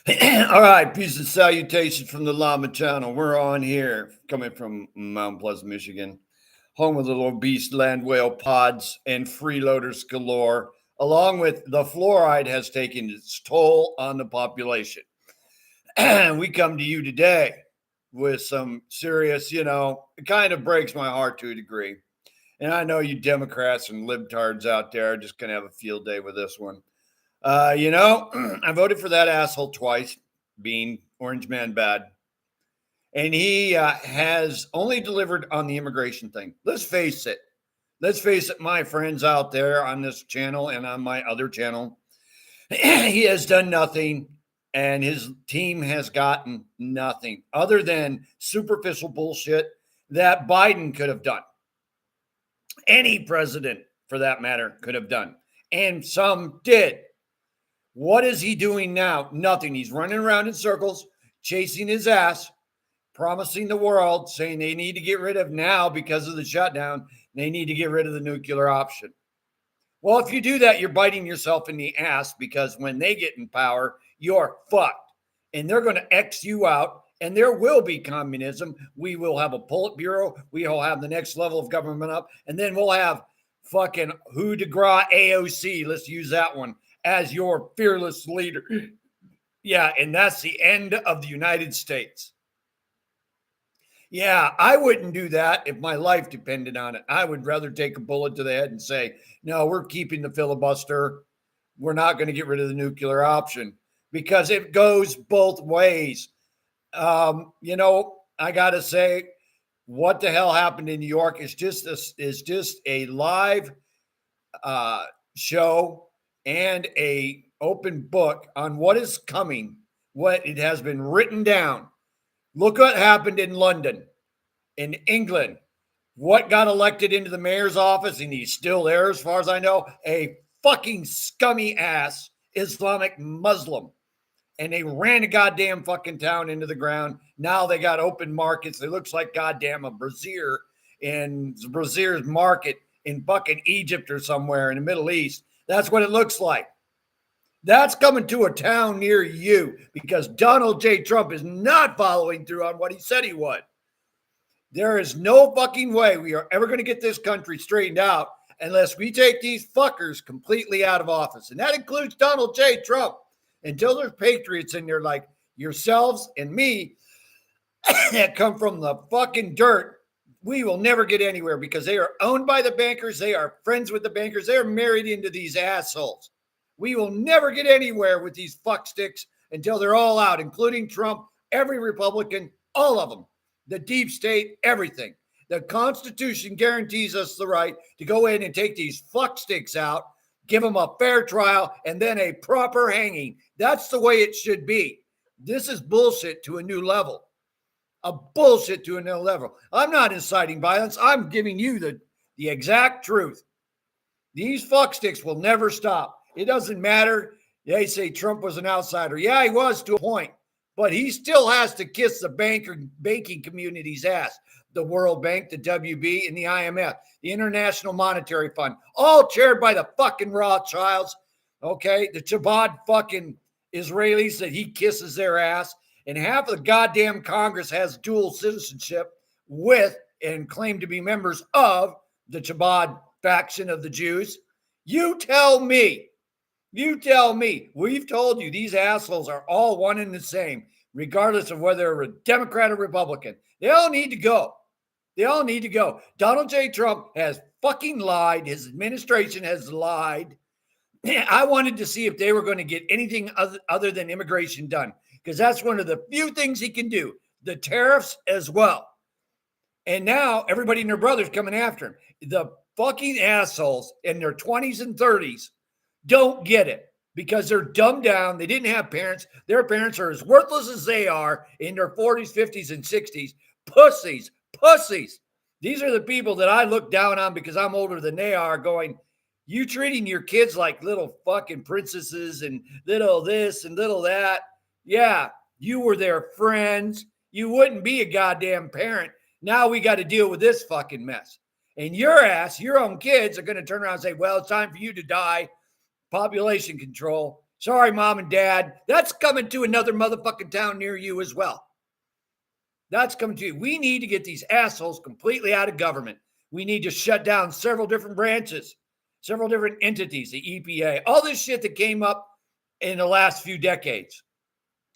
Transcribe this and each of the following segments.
All right, peace and salutation from the Llama Channel. We're on here, coming from Mount Pleasant, Michigan, home of the little beast land whale pods and freeloaders galore, along with the fluoride has taken its toll on the population. We come to you today with some serious, it kind of breaks my heart to a degree. And I know you Democrats and libtards out there are just going to have a field day with this one. I voted for that asshole twice, being Orange Man bad. And he has only delivered on the immigration thing. Let's face it. Let's face it, my friends out there on this channel and on my other channel. He has done nothing, and his team has gotten nothing other than superficial bullshit that Biden could have done. Any president, for that matter, could have done. And some did. What is he doing now? Nothing. He's running around in circles, chasing his ass, promising the world, saying they need to get rid of now because of the shutdown. They need to get rid of the nuclear option. Well, if you do that, you're biting yourself in the ass because when they get in power, you're fucked. And they're going to X you out, and there will be communism. We will have a Politburo. We will have the next level of government up, and then we'll have fucking coup de grace AOC. Let's use that one as your fearless leader. Yeah, and that's the end of the United States. Yeah, I wouldn't do that if my life depended on it. I would rather take a bullet to the head and say, no, we're keeping the filibuster. We're not going to get rid of the nuclear option because it goes both ways. I got to say, what the hell happened in New York is just a live show and a open book on what is coming, what it has been written down. Look what happened in London, in England. What got elected into the mayor's office, and he's still there as far as I know, a fucking scummy ass Islamic Muslim. And they ran a goddamn fucking town into the ground. Now they got open markets. It looks like goddamn a brazier in Brazier's market in fucking Egypt or somewhere in the Middle East. That's what it looks like. That's coming to a town near you because Donald J. Trump is not following through on what he said he would. There is no fucking way we are ever going to get this country straightened out unless we take these fuckers completely out of office. And that includes Donald J. Trump. Until there's patriots in there like yourselves and me that come from the fucking dirt, we will never get anywhere because they are owned by the bankers. They are friends with the bankers. They're married into these assholes. We will never get anywhere with these fucksticks until they're all out, including Trump, every Republican, all of them, the deep state, everything. The Constitution guarantees us the right to go in and take these fucksticks out, give them a fair trial, and then a proper hanging. That's the way it should be. This is bullshit to a new level. A bullshit to a new level. I'm not inciting violence. I'm giving you the exact truth. These fucksticks will never stop. It doesn't matter. They say Trump was an outsider. Yeah, he was to a point, but he still has to kiss the banking community's ass. The World Bank, the WB, and the IMF, the International Monetary Fund, all chaired by the fucking Rothschilds. Okay, the Chabad fucking Israelis that he kisses their ass. And half of the goddamn Congress has dual citizenship with and claim to be members of the Chabad faction of the Jews. You tell me. We've told you these assholes are all one and the same, regardless of whether they're a Democrat or Republican. They all need to go. Donald J. Trump has fucking lied. His administration has lied. I wanted to see if they were going to get anything other than immigration done, because that's one of the few things he can do. The tariffs as well. And now everybody and their brother's coming after him. The fucking assholes in their 20s and 30s don't get it because they're dumbed down. They didn't have parents. Their parents are as worthless as they are in their 40s, 50s, and 60s. Pussies. These are the people that I look down on because I'm older than they are, going, you treating your kids like little fucking princesses and little this and little that. Yeah, you were their friends. You wouldn't be a goddamn parent. Now we got to deal with this fucking mess. And your ass, your own kids are going to turn around and say, well, it's time for you to die. Population control. Sorry, mom and dad. That's coming to another motherfucking town near you as well. That's coming to you. We need to get these assholes completely out of government. We need to shut down several different branches, several different entities, the EPA, all this shit that came up in the last few decades,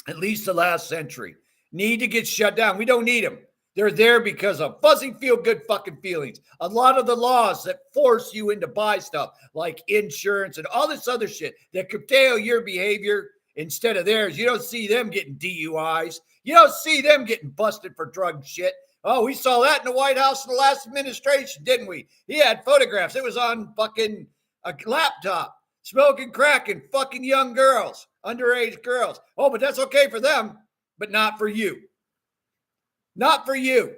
at least the last century, need to get shut down. We don't need them. They're there because of fuzzy feel-good fucking feelings. A lot of the laws that force you into buy stuff like insurance and all this other shit that curtail your behavior instead of theirs. You don't see them getting DUIs. You don't see them getting busted for drug shit. Oh, we saw that in the White House in the last administration, didn't we? He had photographs. It was on fucking a laptop, smoking crack and fucking young girls, underage girls. Oh, but that's okay for them, but not for you. Not for you.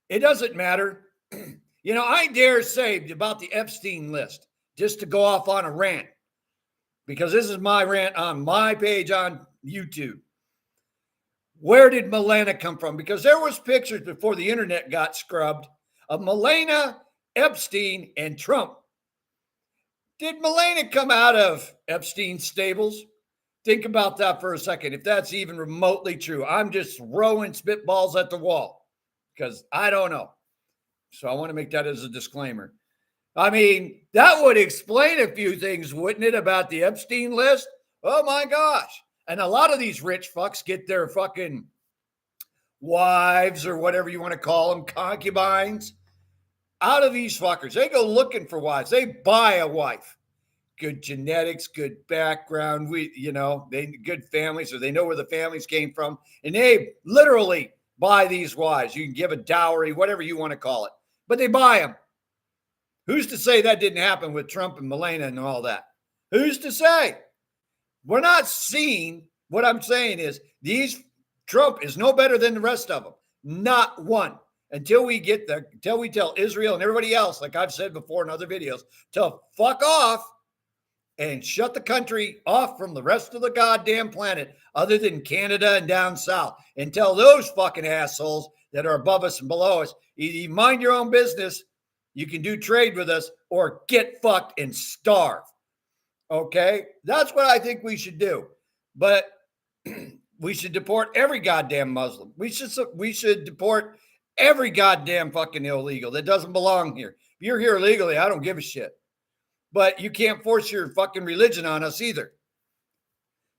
It doesn't matter. You know, I dare say about the Epstein list, just to go off on a rant, because this is my rant on my page on YouTube. Where did Milena come from? Because there was pictures before the internet got scrubbed of Milena, Epstein, and Trump. Did Milena come out of Epstein's stables? Think about that for a second. If that's even remotely true, I'm just throwing spitballs at the wall because I don't know. So I want to make that as a disclaimer. I mean, that would explain a few things, wouldn't it, about the Epstein list? Oh my gosh. And a lot of these rich fucks get their fucking wives or whatever you want to call them, concubines, out of these fuckers. They go looking for wives. They buy a wife. Good genetics, good background, they good families, or they know where the families came from. And they literally buy these wives. You can give a dowry, whatever you want to call it, but they buy them. Who's to say that didn't happen with Trump and Milena and all that? Who's to say? We're not seeing. What I'm saying is Trump is no better than the rest of them. Not one. Until we tell Israel and everybody else, like I've said before in other videos, to fuck off and shut the country off from the rest of the goddamn planet, other than Canada and down south, and tell those fucking assholes that are above us and below us, either you mind your own business, you can do trade with us, or get fucked and starve. Okay? That's what I think we should do. But we should deport every goddamn Muslim. We should deport every goddamn fucking illegal that doesn't belong here. If you're here illegally, I don't give a shit. But you can't force your fucking religion on us either.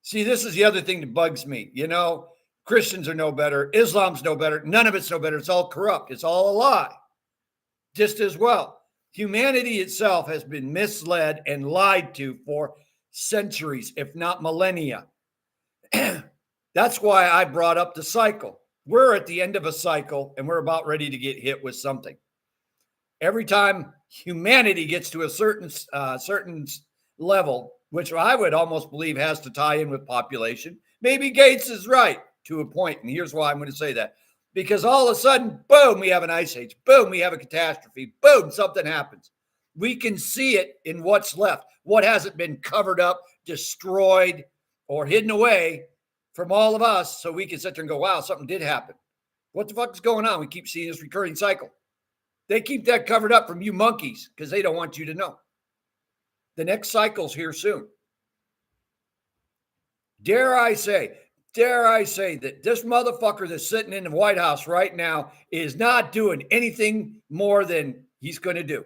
See, this is the other thing that bugs me. You know, Christians are no better. Islam's no better. None of it's no better. It's all corrupt. It's all a lie. Just as well. Humanity itself has been misled and lied to for centuries, if not millennia. That's why I brought up the cycle. We're at the end of a cycle, and we're about ready to get hit with something. Every time humanity gets to a certain level, which I would almost believe has to tie in with population, maybe Gates is right to a point, and here's why I'm going to say that. Because all of a sudden, boom, we have an ice age. Boom, we have a catastrophe. Boom, something happens. We can see it in what's left. What hasn't been covered up, destroyed, or hidden away from all of us, so we can sit there and go, wow, something did happen. What the fuck is going on? We keep seeing this recurring cycle. They keep that covered up from you monkeys because they don't want you to know. The next cycle's here soon. Dare I say that this motherfucker that's sitting in the White House right now is not doing anything more than he's going to do.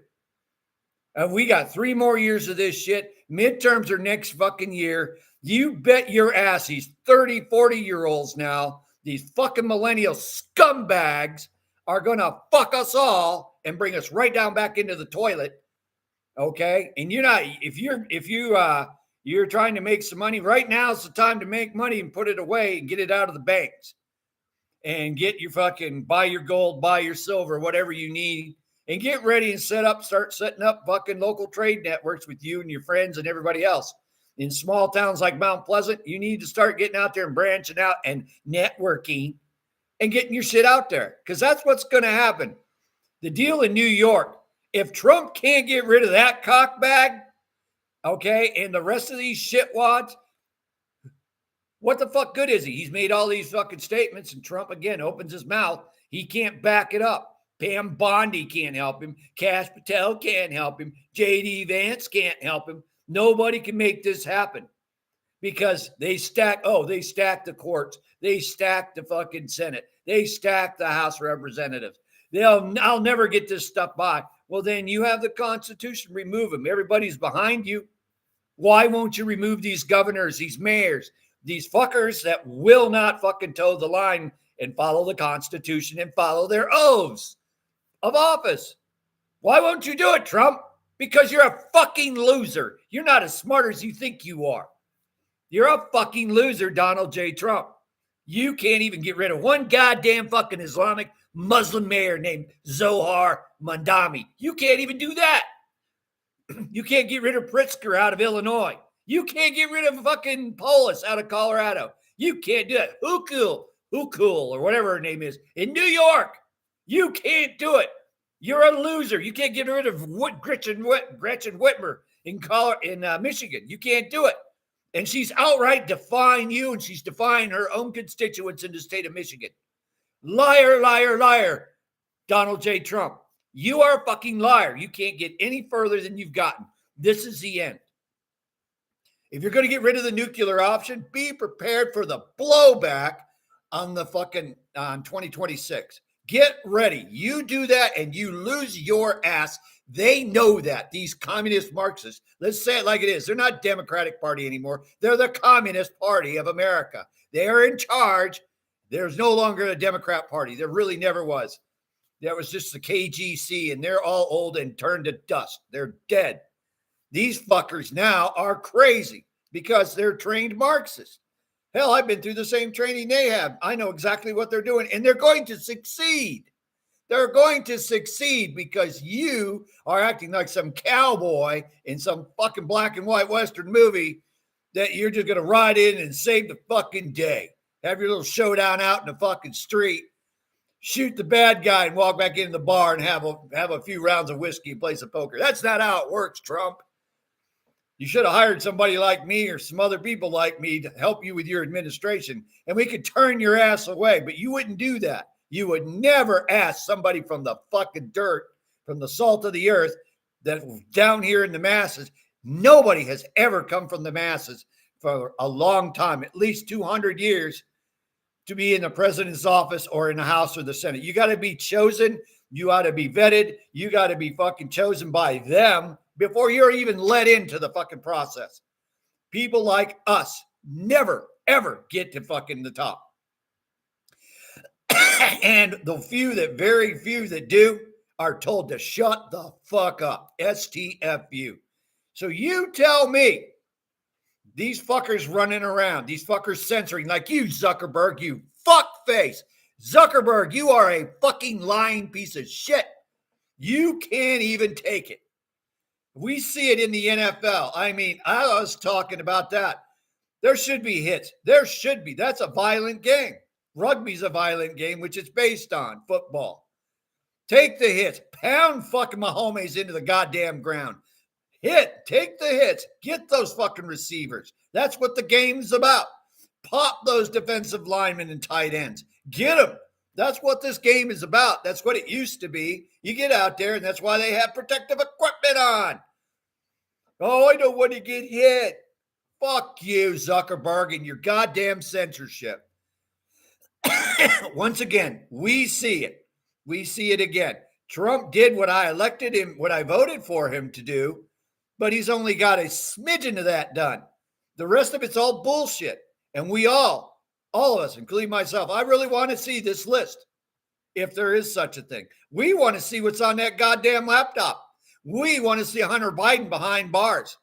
And we got 3 more years of this shit. Midterms are next fucking year. You bet your ass these 30, 40-year-olds now, these fucking millennial scumbags, are going to fuck us all and bring us right down back into the toilet. Okay? And you're trying to make some money, right now is the time to make money and put it away and get it out of the banks. And get your fucking, buy your gold, buy your silver, whatever you need, and get ready and start setting up fucking local trade networks with you and your friends and everybody else. In small towns like Mount Pleasant, you need to start getting out there and branching out and networking and getting your shit out there, because that's what's going to happen. The deal in New York, if Trump can't get rid of that cockbag, okay, and the rest of these shitwads, what the fuck good is he? He's made all these fucking statements, and Trump, again, opens his mouth. He can't back it up. Pam Bondi can't help him. Kash Patel can't help him. J.D. Vance can't help him. Nobody can make this happen because they stack the courts. They stack the fucking Senate. They stack the House of Representatives. I'll never get this stuff by. Well, then you have the Constitution. Remove them. Everybody's behind you. Why won't you remove these governors, these mayors, these fuckers that will not fucking toe the line and follow the Constitution and follow their oaths of office? Why won't you do it, Trump? Because you're a fucking loser. You're not as smart as you think you are. You're a fucking loser, Donald J. Trump. You can't even get rid of one goddamn fucking Islamic Muslim mayor named Zohar Mandami. You can't even do that. You can't get rid of Pritzker out of Illinois. You can't get rid of fucking Polis out of Colorado. You can't do it. Hochul, or whatever her name is, in New York. You can't do it. You're a loser. You can't get rid of Gretchen Whitmer in Michigan. You can't do it. And she's outright defying you, and she's defying her own constituents in the state of Michigan. Liar, liar, liar, Donald J. Trump. You are a fucking liar. You can't get any further than you've gotten. This is the end. If you're going to get rid of the nuclear option, be prepared for the blowback on the fucking on 2026. Get ready. You do that and you lose your ass. They know that. These communist Marxists, let's say it like it is. They're not Democratic Party anymore. They're the Communist Party of America. They are in charge. There's no longer a Democrat Party. There really never was. That was just the KGC, and they're all old and turned to dust. They're dead. These fuckers now are crazy because they're trained Marxists. Hell, I've been through the same training they have. I know exactly what they're doing, and they're going to succeed. They're going to succeed because you are acting like some cowboy in some fucking black and white Western movie that you're just going to ride in and save the fucking day. Have your little showdown out in the fucking street, shoot the bad guy and walk back into the bar and have a few rounds of whiskey and play some poker. That's not how it works, Trump. You should have hired somebody like me or some other people like me to help you with your administration, and we could turn your ass away, but you wouldn't do that. You would never ask somebody from the fucking dirt, from the salt of the earth, that down here in the masses. Nobody has ever come from the masses for a long time, at least 200 years, to be in the president's office or in the House or the Senate. You got to be chosen. You ought to be vetted. You got to be fucking chosen by them before you're even let into the fucking process. People like us never, ever get to fucking the top. And the very few that do are told to shut the fuck up. STFU. So you tell me, these fuckers running around, these fuckers censoring like you, Zuckerberg, you fuckface. Zuckerberg, you are a fucking lying piece of shit. You can't even take it. We see it in the NFL. I mean, I was talking about that. There should be hits. There should be. That's a violent game. Rugby's a violent game, which it's based on football. Take the hits. Pound fucking Mahomes into the goddamn ground. Take the hits. Get those fucking receivers. That's what the game's about. Pop those defensive linemen and tight ends. Get them. That's what this game is about. That's what it used to be. You get out there, and that's why they have protective equipment on. Oh, I don't want to get hit. Fuck you, Zuckerberg, and your goddamn censorship. Once again, we see it. We see it again. Trump did what I elected him, what I voted for him to do, but he's only got a smidgen of that done. The rest of it's all bullshit. And we all of us, including myself, I really want to see this list, if there is such a thing. We want to see what's on that goddamn laptop. We want to see Hunter Biden behind bars.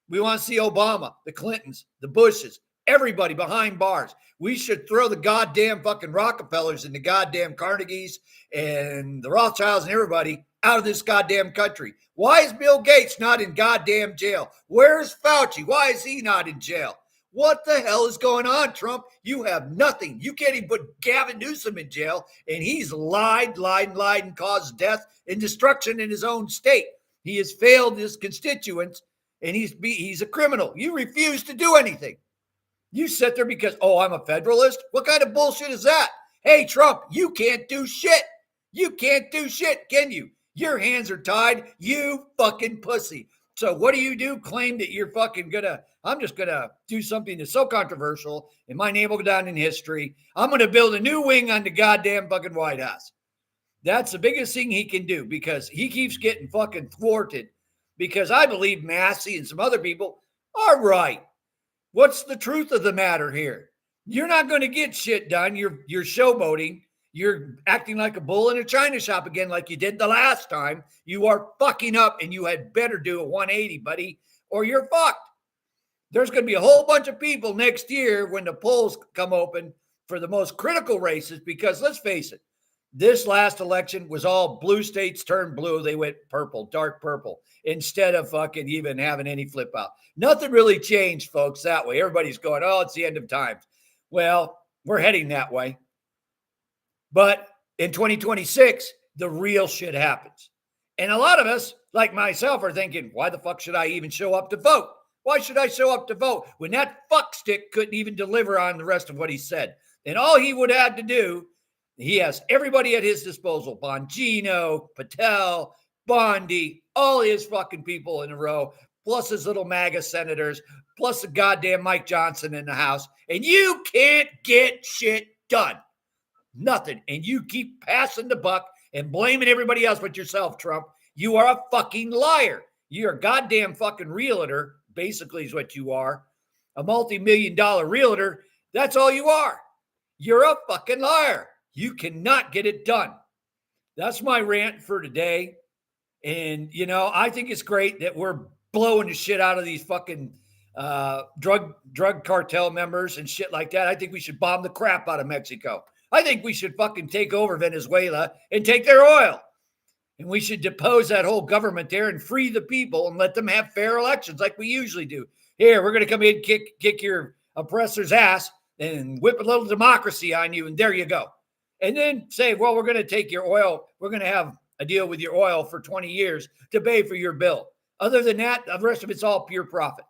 We want to see Obama, the Clintons, the Bushes, everybody behind bars. We should throw the goddamn fucking Rockefellers and the goddamn Carnegies and the Rothschilds and everybody out of this goddamn country. Why is Bill Gates not in goddamn jail? Where's Fauci? Why is he not in jail? What the hell is going on, Trump? You have nothing. You can't even put Gavin Newsom in jail, and he's lied, and caused death and destruction in his own state. He has failed his constituents, and he's a criminal. You refuse to do anything. You sit there because, I'm a Federalist? What kind of bullshit is that? Hey, Trump, you can't do shit. You can't do shit, can you? Your hands are tied, you fucking pussy. So what do? Claim that you're fucking I'm just gonna do something that's so controversial and my name will go down in history. I'm gonna build a new wing on the goddamn fucking White House. That's the biggest thing he can do because he keeps getting fucking thwarted because I believe Massey and some other people are right. What's the truth of the matter here? You're not going to get shit done. You're showboating. You're acting like a bull in a china shop again, like you did the last time. You are fucking up, and you had better do a 180, buddy, or you're fucked. There's going to be a whole bunch of people next year when the polls come open for the most critical races, because let's face it, this last election was all blue states turned blue. They went purple, dark purple, instead of fucking even having any flip out. Nothing really changed, folks, that way. Everybody's going, oh, it's the end of times. Well, we're heading that way. But in 2026, the real shit happens. And a lot of us, like myself, are thinking, why the fuck should I even show up to vote? Why should I show up to vote when that fuckstick couldn't even deliver on the rest of what he said? And all he would have to do, he has everybody at his disposal. Bongino, Patel, Bondi, all his fucking people in a row, plus his little MAGA senators, plus the goddamn Mike Johnson in the House. And you can't get shit done. Nothing. And you keep passing the buck and blaming everybody else but yourself, Trump. You are a fucking liar. You're a goddamn fucking realtor, basically is what you are. A multi-million-dollar realtor. That's all you are. You're a fucking liar. You cannot get it done. That's my rant for today. And, I think it's great that we're blowing the shit out of these fucking drug cartel members and shit like that. I think we should bomb the crap out of Mexico. I think we should fucking take over Venezuela and take their oil. And we should depose that whole government there and free the people and let them have fair elections like we usually do. Here, we're going to come in, kick your oppressor's ass and whip a little democracy on you, and there you go. And then say, well, we're going to take your oil. We're going to have a deal with your oil for 20 years to pay for your bill. Other than that, the rest of it's all pure profit.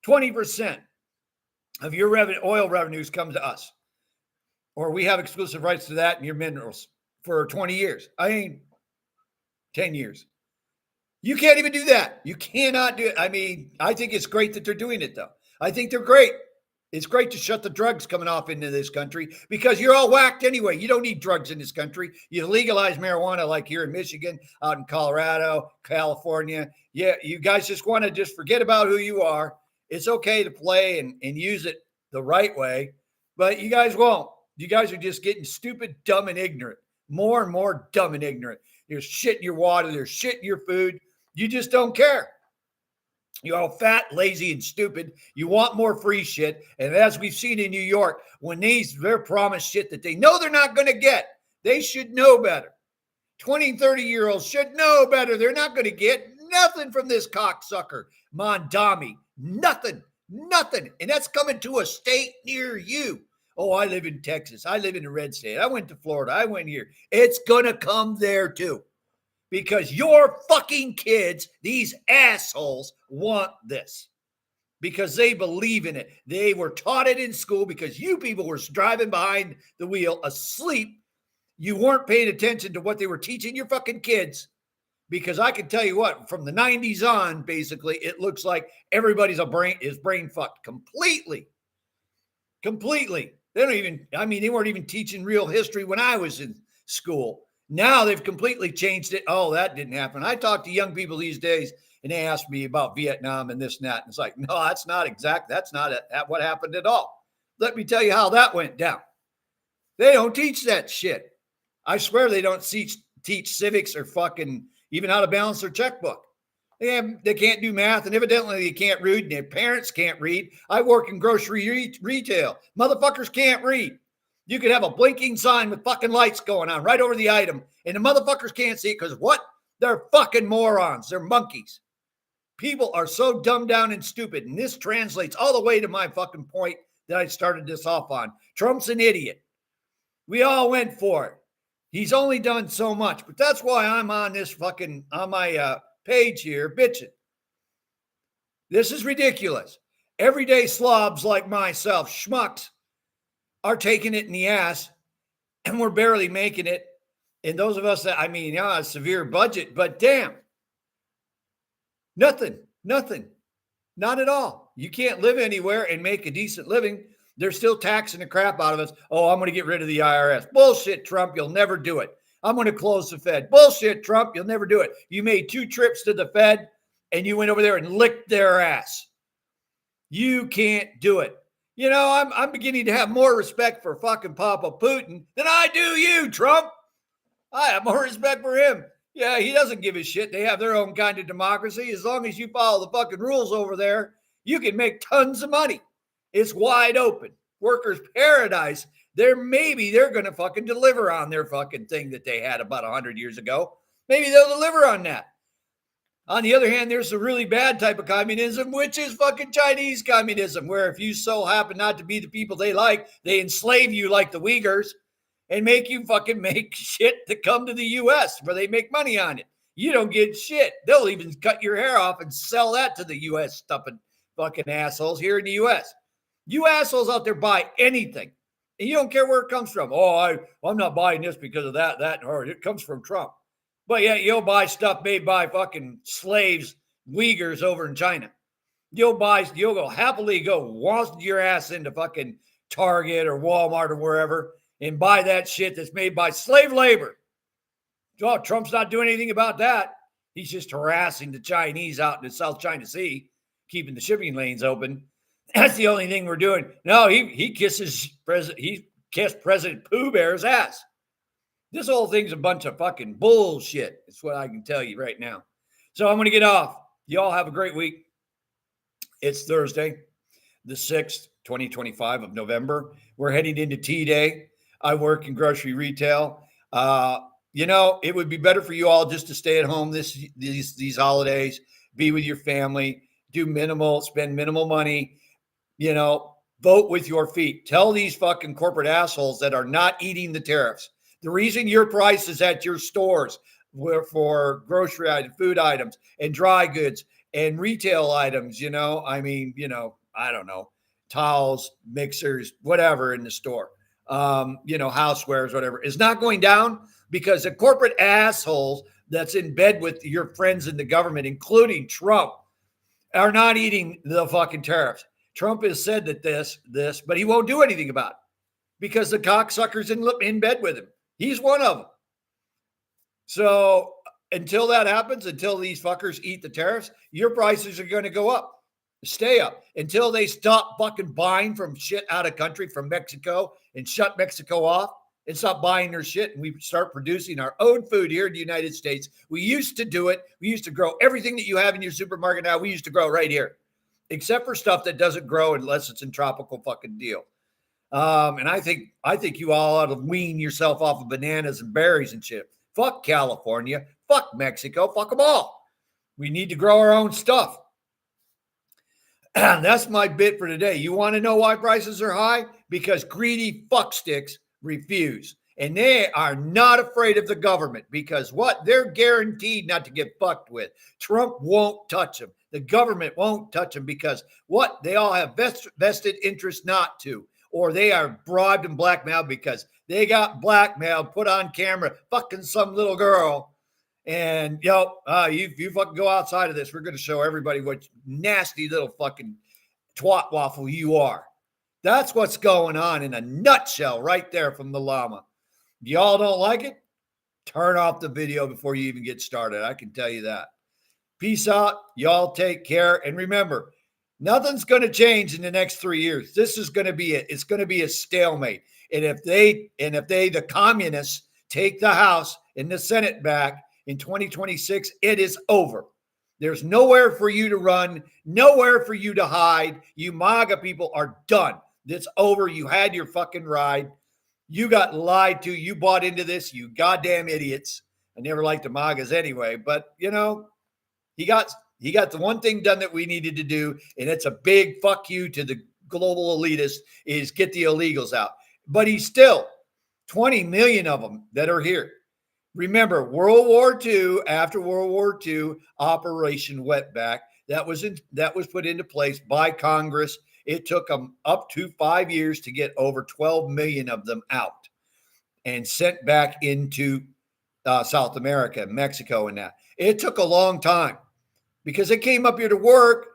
20% of your oil revenues come to us. Or we have exclusive rights to that and your minerals for 20 years. 10 years. You can't even do that. You cannot do it. I mean, I think it's great that they're doing it, though. I think they're great. It's great to shut the drugs coming off into this country because you're all whacked anyway. You don't need drugs in this country. You legalize marijuana like here in Michigan, out in Colorado, California. Yeah, you guys just want to just forget about who you are. It's okay to play and use it the right way, but you guys won't. You guys are just getting stupid, dumb, and ignorant. More and more dumb and ignorant. There's shit in your water. There's shit in your food. You just don't care. You're all fat, lazy, and stupid. You want more free shit. And as we've seen in New York, when they're promised shit that they know they're not going to get, they should know better. 20, 30-year-olds should know better. They're not going to get nothing from this cocksucker, Mondami. Nothing. And that's coming to a state near you. Oh, I live in Texas. I live in the red state. I went to Florida. I went here. It's going to come there too. Because your fucking kids, these assholes, want this. Because they believe in it. They were taught it in school because you people were driving behind the wheel asleep. You weren't paying attention to what they were teaching your fucking kids. Because I can tell you what, from the 90s on, basically, it looks like everybody's brain fucked completely. Completely. They weren't even teaching real history when I was in school. Now they've completely changed it. Oh, that didn't happen. I talk to young people these days and they ask me about Vietnam and this and that. And it's like, no, that's not exact. That's not what happened at all. Let me tell you how that went down. They don't teach that shit. I swear they don't teach civics or fucking even how to balance their checkbook. They can't do math, and evidently they can't read, and their parents can't read. I work in grocery retail. Motherfuckers can't read. You could have a blinking sign with fucking lights going on right over the item, and the motherfuckers can't see it because what? They're fucking morons. They're monkeys. People are so dumbed down and stupid, and this translates all the way to my fucking point that I started this off on. Trump's an idiot. We all went for it. He's only done so much, but that's why I'm on this fucking, on my page here, bitching. This is ridiculous. Everyday slobs like myself, schmucks, are taking it in the ass, and we're barely making it. And those of us that, a severe budget, but damn. Nothing. Not at all. You can't live anywhere and make a decent living. They're still taxing the crap out of us. Oh, I'm going to get rid of the IRS. Bullshit, Trump. You'll never do it. I'm going to close the Fed. Bullshit, Trump. You'll never do it. You made 2 trips to the Fed and you went over there and licked their ass. You can't do it. You know, I'm beginning to have more respect for fucking Papa Putin than I do you, Trump. I have more respect for him. Yeah, he doesn't give a shit. They have their own kind of democracy. As long as you follow the fucking rules over there, you can make tons of money. It's wide open. Workers' paradise. They're going to fucking deliver on their fucking thing that they had about 100 years ago. Maybe they'll deliver on that. On the other hand, there's a really bad type of communism, which is fucking Chinese communism, where if you so happen not to be the people they like, they enslave you like the Uyghurs and make you fucking make shit to come to the U.S. where they make money on it. You don't get shit. They'll even cut your hair off and sell that to the U.S. stuffing fucking assholes here in the U.S. You assholes out there buy anything, and you don't care where it comes from. Oh, I'm not buying this because of that, or it comes from Trump. But yeah, you'll buy stuff made by fucking slaves, Uyghurs over in China. You'll go happily wash your ass into fucking Target or Walmart or wherever and buy that shit that's made by slave labor. Oh, Trump's not doing anything about that. He's just harassing the Chinese out in the South China Sea, keeping the shipping lanes open. That's the only thing we're doing. No, he kissed President Pooh Bear's ass. This whole thing's a bunch of fucking bullshit. It's what I can tell you right now. So I'm going to get off. Y'all have a great week. It's Thursday, the 6th, 2025 of November. We're heading into tea day. I work in grocery retail. It would be better for you all just to stay at home these holidays, be with your family, spend minimal money, vote with your feet. Tell these fucking corporate assholes that are not eating the tariffs. The reason your prices at your stores for grocery items, food items, and dry goods and retail items, I don't know, towels, mixers, whatever in the store, housewares, whatever, is not going down because the corporate assholes that's in bed with your friends in the government, including Trump, are not eating the fucking tariffs. Trump has said that this, but he won't do anything about it because the cocksucker's in bed with him. He's one of them. So until that happens, until these fuckers eat the tariffs, your prices are going to go up, stay up until they stop fucking buying from shit out of country from Mexico and shut Mexico off and stop buying their shit. And we start producing our own food here in the United States. We used to do it. We used to grow everything that you have in your supermarket now. We used to grow right here, except for stuff that doesn't grow unless it's in tropical fucking deal. And I think you all ought to wean yourself off of bananas and berries and shit. Fuck California. Fuck Mexico. Fuck them all. We need to grow our own stuff. And that's my bit for today. You want to know why prices are high? Because greedy fucksticks refuse. And they are not afraid of the government because what? They're guaranteed not to get fucked with. Trump won't touch them. The government won't touch them because what? They all have vested interest not to. Or they are bribed and blackmailed because they got blackmailed, put on camera, fucking some little girl. And, you fucking go outside of this. We're going to show everybody what nasty little fucking twat waffle you are. That's what's going on in a nutshell right there from the llama. Y'all don't like it? Turn off the video before you even get started. I can tell you that. Peace out. Y'all take care. And remember, nothing's going to change in the next 3 years. This is going to be it. It's going to be a stalemate. And if the communists take the House and the Senate back in 2026, it is over. There's nowhere for you to run, nowhere for you to hide. You MAGA people are done. It's over. You had your fucking ride. You got lied to. You bought into this, you goddamn idiots. I never liked the MAGAs anyway, but he got the one thing done that we needed to do, and it's a big fuck you to the global elitists, is get the illegals out. But he's still 20 million of them that are here. Remember, World War II, after World War II, Operation Wetback, that was put into place by Congress. It took them up to 5 years to get over 12 million of them out and sent back into South America, Mexico, and that. It took a long time. because they came up here to work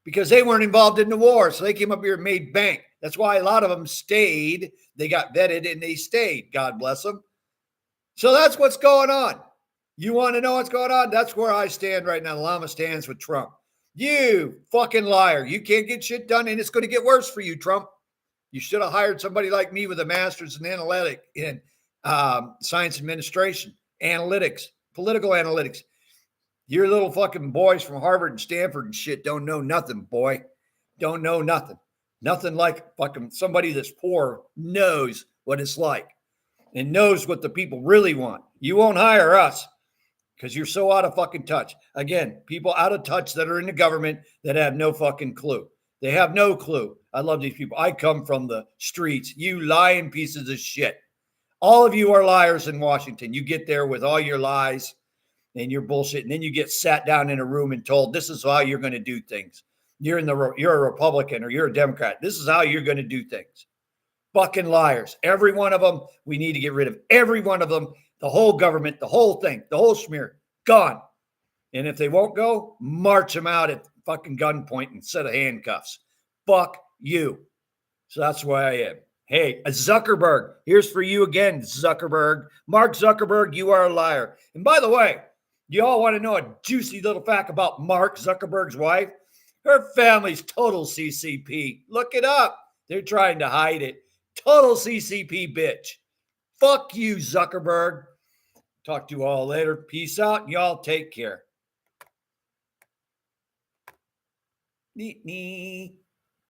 because they weren't involved in the war. So they came up here and made bank. That's why a lot of them stayed. They got vetted and they stayed. God bless them. So that's what's going on. You want to know what's going on? That's where I stand right now. The llama stands with Trump. You fucking liar. You can't get shit done, and it's going to get worse for you, Trump. You should have hired somebody like me with a master's in science administration, analytics, political analytics. Your little fucking boys from Harvard and Stanford and shit don't know nothing, boy. Don't know nothing. Nothing like fucking somebody that's poor knows what it's like and knows what the people really want. You won't hire us because you're so out of fucking touch. Again, people out of touch that are in the government that have no fucking clue. They have no clue. I love these people. I come from the streets. You lying pieces of shit. All of you are liars in Washington. You get there with all your lies and your bullshit, and then you get sat down in a room and told this is how you're going to do things. You're a Republican or you're a Democrat. This is how you're going to do things. Fucking liars. Every one of them. We need to get rid of every one of them. The whole government, the whole thing, the whole smear, gone. And if they won't go, march them out at fucking gunpoint instead of handcuffs. Fuck you. So that's where I am. Hey, Zuckerberg, here's for you again, Zuckerberg. Mark Zuckerberg, you are a liar. And by the way, you all want to know a juicy little fact about Mark Zuckerberg's wife? Her family's total CCP. Look it up. They're trying to hide it. Total CCP bitch. Fuck you, Zuckerberg. Talk to you all later. Peace out. Y'all take care. Nee.